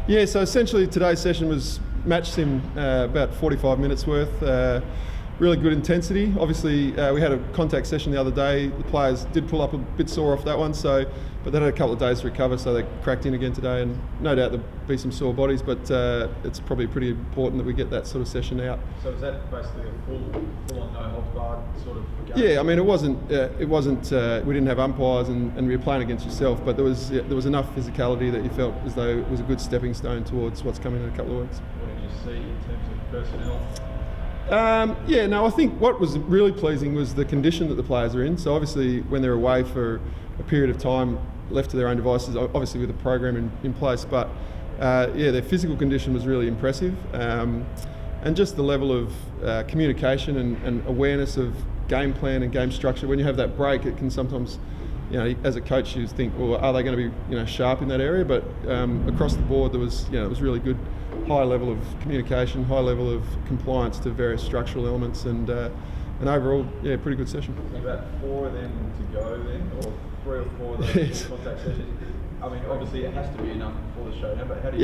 Yeah, so essentially today's session was match sim, about 45 minutes worth. Really good intensity. Obviously, we had a contact session the other day. The players did pull up a bit sore off that one, but they had a couple of days to recover, so they cracked in again today. And no doubt there'll be some sore bodies, but it's probably pretty important that we get that sort of session out. So is that basically a full-on no-holds-barred sort of game? Yeah, I mean it wasn't. We didn't have umpires, and we were playing against yourself, but there was enough physicality that you felt as though it was a good stepping stone towards what's coming in a couple of weeks. What did you see in terms of personnel? I think what was really pleasing was the condition that the players are in. So obviously when they're away for a period of time, left to their own devices, obviously with a program in place, but their physical condition was really impressive, and just the level of communication and awareness of game plan and game structure. When you have that break, it can sometimes, as a coach, you think, well, are they going to be sharp in that area? But across the board, there was it was really good. High level of communication, high level of compliance to various structural elements, and overall, pretty good session. About 4 of them to go then, or 3 or 4 of those contact sessions. I mean, obviously it has to be enough before the show now, but how do you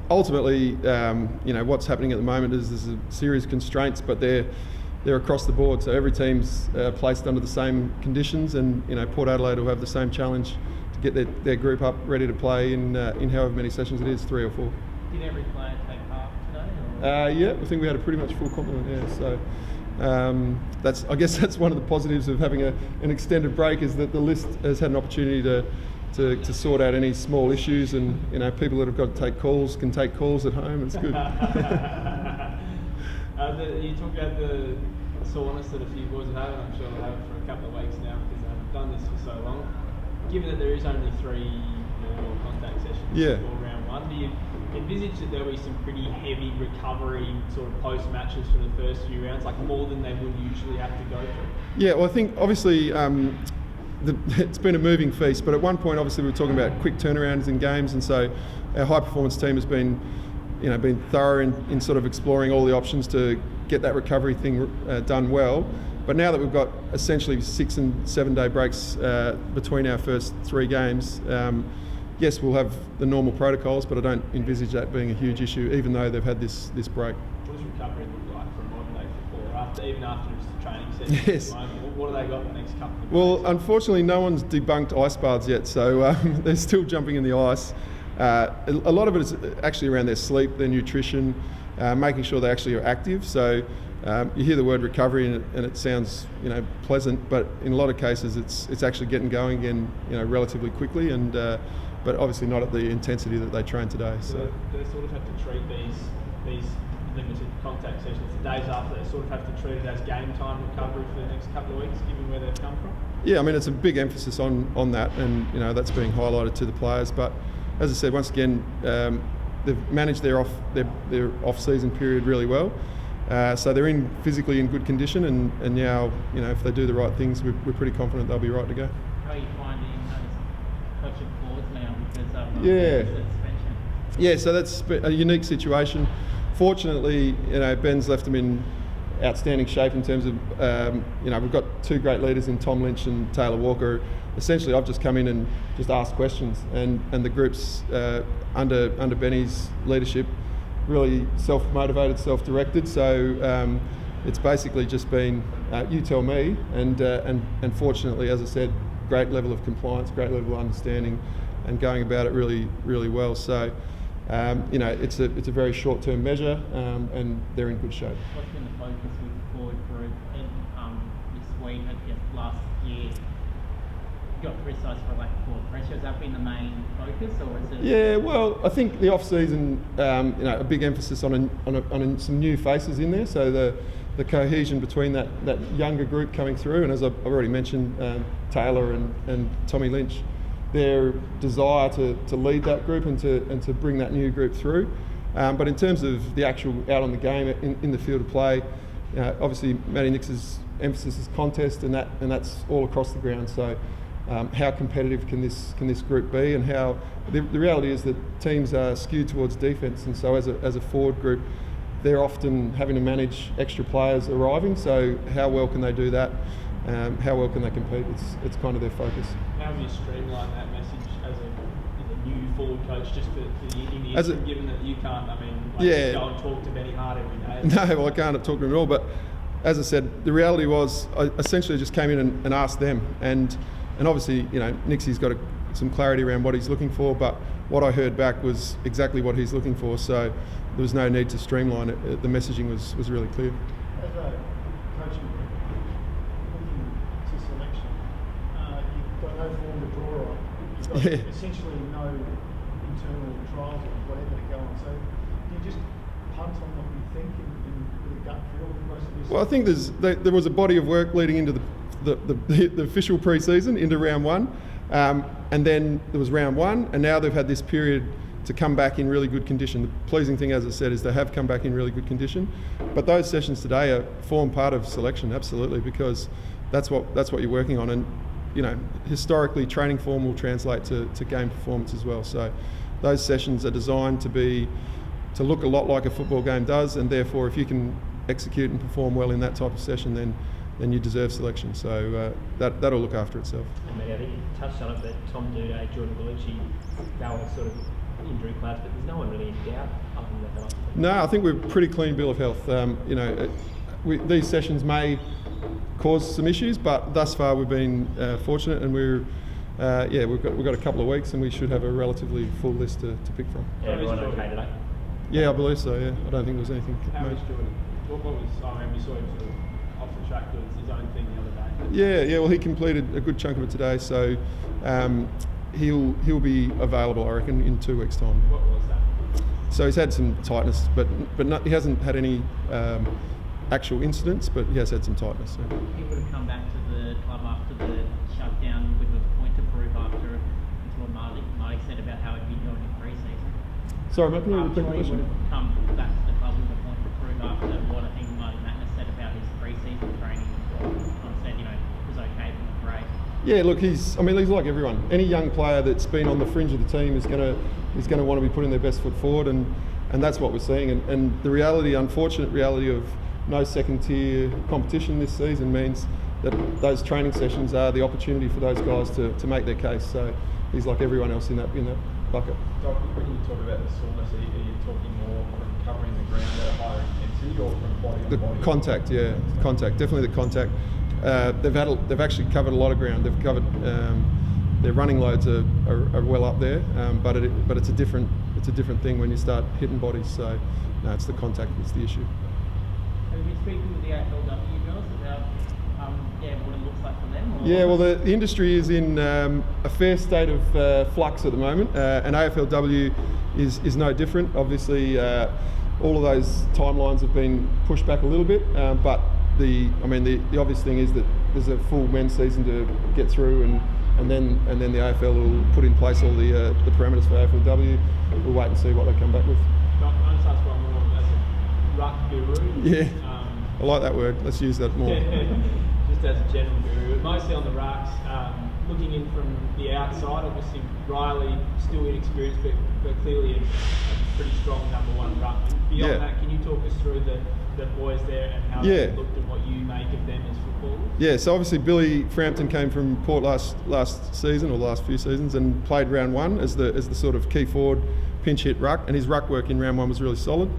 ultimately, what's happening at the moment is there's a series of constraints, but they're across the board. So every team's placed under the same conditions, and Port Adelaide will have the same challenge to get their group up ready to play in however many sessions it is, 3 or 4. Did every player take part today? Yeah, I think we had a pretty much full complement. Yeah, so I guess that's one of the positives of having an extended break, is that the list has had an opportunity to sort out any small issues, and people that have got to take calls can take calls at home. It's good. You talk about the soreness that a few boys have had, and I'm sure they'll have it for a couple of weeks now because they've done this for so long. Given that there is only 3 more contact sessions for round 1, do you envisage that there'll be some pretty heavy recovery sort of post-matches for the first few rounds, like more than they would usually have to go through? Yeah, well, I think obviously it's been a moving feast, but at one point obviously we were talking about quick turnarounds in games, and so our high performance team has been thorough in sort of exploring all the options to get that recovery thing done well. But now that we've got essentially 6 and 7 day breaks between our first 3 games, yes, we'll have the normal protocols, but I don't envisage that being a huge issue, even though they've had this break. What does recovery look like for modern day football, even after just the training session? Yes. What have they got the next couple of weeks? Well, unfortunately, no one's debunked ice baths yet, so they're still jumping in the ice. A lot of it is actually around their sleep, their nutrition, making sure they actually are active. So you hear the word recovery and it sounds pleasant, but in a lot of cases it's actually getting going again relatively quickly, and but obviously not at the intensity that they train today. So do they sort of have to treat these limited contact sessions, the days after, they sort of have to treat it as game time recovery for the next couple of weeks, given where they've come from? Yeah, I mean it's a big emphasis on that, and that's being highlighted to the players. But as I said, once again, they've managed their off-season period really well. So they're physically in good condition, and now if they do the right things, we're pretty confident they'll be right to go. How are you finding coaching forwards now because suspension? Yeah, so that's a unique situation. Fortunately, Ben's left them in outstanding shape in terms of we've got 2 great leaders in Tom Lynch and Taylor Walker. Essentially, I've just come in and just asked questions, and the group's under Benny's leadership really self-motivated, self-directed. So it's basically just been you tell me, and fortunately, as I said, great level of compliance, great level of understanding, and going about it really, really well. So it's a very short-term measure, and they're in good shape. What's been the focus with the forward group? And this week, I guess last year, got criticised for lack of forward pressure. Has that been the main focus, or is it? Yeah, well, I think the off-season, a big emphasis on some new faces in there. So the cohesion between that younger group coming through, and as I've already mentioned, Taylor and Tommy Lynch, their desire to lead that group and to bring that new group through. But in terms of the actual out on the game in the field of play, obviously Matty Nix's emphasis is contest, and that's all across the ground. So how competitive can this group be, and how the reality is that teams are skewed towards defence, and so as a forward group, they're often having to manage extra players arriving. So how well can they do that? How well can they compete? It's kind of their focus. How have you streamlined that message as a new forward coach just for the interim, given that you can't, go and talk to Benny Hart every day? No, well, I can't talk to him at all, but as I said, the reality was I essentially just came in and asked them, and obviously, Nixie's got some clarity around what he's looking for, but what I heard back was exactly what he's looking for, so there was no need to streamline it. The messaging was really clear. As a coaching group, looking to selection, you've got no form to draw on. You've got essentially no internal trials or whatever to go on. So do you just punt on what you think with a gut feel most of this? Well, I think there was a body of work leading into the official pre-season, into round one, and then there was round one, and now they've had this period to come back in really good condition. The pleasing thing, as I said, is they have come back in really good condition. But those sessions today form part of selection, absolutely, because that's what you're working on. And historically, training form will translate to game performance as well. So those sessions are designed to look a lot like a football game does, and therefore, if you can execute and perform well in that type of session, then you deserve selection. So that'll look after itself. And I think you touched on it, that Tom Duday, Jordan Bellucci, they were sort of injury clouds, but there's no one really in doubt other than that. No, I think we're pretty clean bill of health. These sessions may cause some issues, but thus far we've been fortunate, and we've got a couple of weeks, and we should have a relatively full list to pick from. Yeah, everyone okay today? Yeah, I believe so. Yeah, I don't think there was anything. How was Jordan? What was? I remember you saw him sort of off the track doing his own thing the other day. Yeah. Well, he completed a good chunk of it today, so he'll be available, I reckon, in 2 weeks' time. What was that? So he's had some tightness, but he hasn't had any actual incidents, but he has had some tightness. So. He would have come back to the club after the shutdown with a point to prove after what Marty said about how he'd been doing in pre-season. Sorry, mate, can you repeat the He question? would have come back to the club with a point to prove after what I think Marty Madness said about his pre-season training. Said, it was okay, but great. Yeah, look, he's like everyone. Any young player that's been on the fringe of the team is going to want to be putting their best foot forward, and that's what we're seeing. And the unfortunate reality of no second-tier competition this season means that those training sessions are the opportunity for those guys to make their case. So he's like everyone else in that bucket. Doc, when you talk about the soreness, are you talking more from covering the ground at a higher intensity, or from body on body? Contact, yeah, contact. Definitely the contact. They've actually covered a lot of ground. They've covered their running loads are well up there, but it's a different thing when you start hitting bodies. So no, it's the contact that's the issue. Have you been speaking with the AFLW girls about what it looks like for them? Or? Yeah, well, the industry is in a fair state of flux at the moment, and AFLW is no different. Obviously, all of those timelines have been pushed back a little bit, but the obvious thing is that there's a full men's season to get through, and then the AFL will put in place all the parameters for AFLW. We'll wait and see what they come back with. I just ask one more as a ruck guru. Yeah, I like that word. Let's use that more. Just as a general guru, mostly on the rucks. Looking in from the outside, obviously Riley still inexperienced, but clearly a pretty strong number one ruckman. Beyond that, can you talk us through the boys there and how they looked and what you make of them as footballers? Yeah, so obviously Billy Frampton came from Port last season, or the last few seasons, and played round one as the sort of key forward pinch hit ruck, and his ruck work in round one was really solid.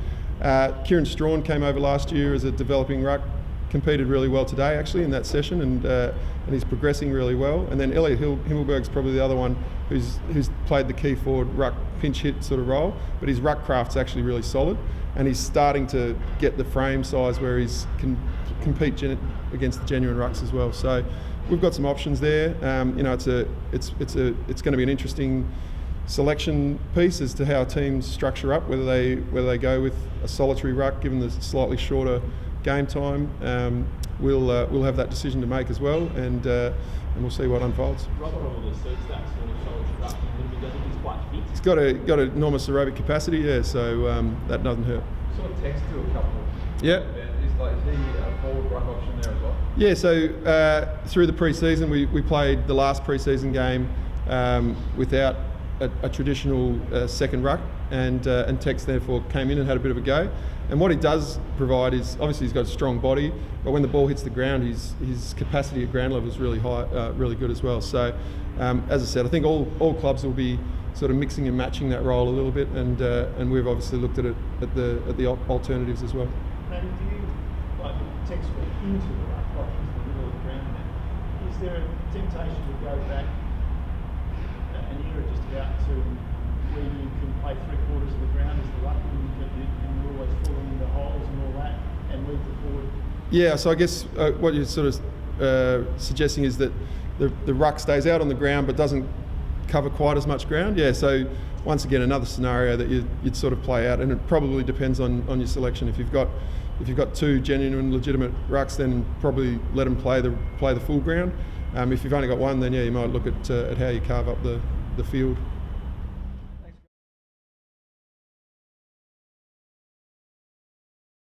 Kieran Strawn came over last year as a developing ruck, competed really well today actually in that session, and he's progressing really well. And then Elliot Himmelberg's probably the other one who's played the key forward ruck pinch hit sort of role, but his ruck craft's actually really solid, and he's starting to get the frame size where he's can compete against the genuine rucks as well. So we've got some options there. It's going to be an interesting selection piece as to how teams structure up, whether they go with a solitary ruck given the slightly shorter game time. We'll have that decision to make as well, and we'll see what unfolds. Robert already suits that sort of solitary ruck because he's quite fit. He's got enormous aerobic capacity, yeah, so that doesn't hurt. Sort of text to a couple. Yeah. Is he a forward ruck option there as well? Yeah, so through the pre-season, we played the last pre-season game without a traditional second ruck, and Tex therefore came in and had a bit of a go. And what he does provide is, obviously he's got a strong body, but when the ball hits the ground, his capacity at ground level is really high, really good as well. So, as I said, I think all clubs will be sort of mixing and matching that role a little bit, and we've obviously looked at it at the alternatives as well. Maybe do you like textbook into the ruck, like into the middle of the ground? Is there a temptation to go back an era just about to where you can play 3/4 of the ground as the ruck, and you're always falling into holes and all that, and leave the forward? Yeah, so I guess what you're sort of suggesting is that the ruck stays out on the ground but doesn't cover quite as much ground. Yeah, so once again another scenario that you'd sort of play out, and it probably depends on your selection. If you've got two genuine legitimate rucks, then probably let them play the full ground. If you've only got one, then yeah, you might look at how you carve up the field.